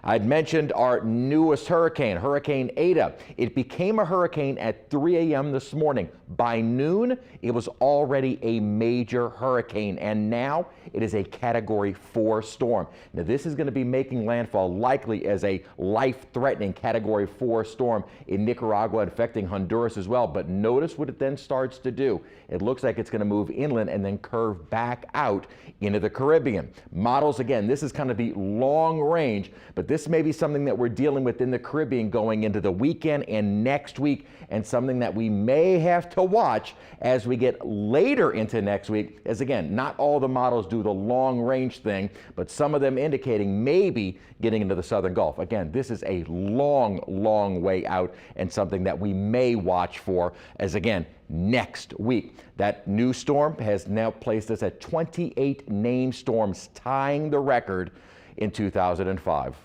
I'd mentioned our newest hurricane, Hurricane Eta. It became a hurricane at 3 a.m. this morning. By noon, it was already a major hurricane, and now it is a Category 4 storm. Now, this is going to be making landfall likely as a life-threatening Category 4 storm in Nicaragua, affecting Honduras as well. But notice what it then starts to do. It looks like it's going to move inland and then curve back out into the Caribbean. Models, again, this is kind of the long range, but this may be something that we're dealing with in the Caribbean going into the weekend and next week, and something that we may have to watch as we get later into next week, as again, not all the models do the long range thing, but some of them indicating maybe getting into the southern Gulf. Again, this is a long way out, and something that we may watch for as, again, next week. That new storm has now placed us at 28 named storms, tying the record in 2005.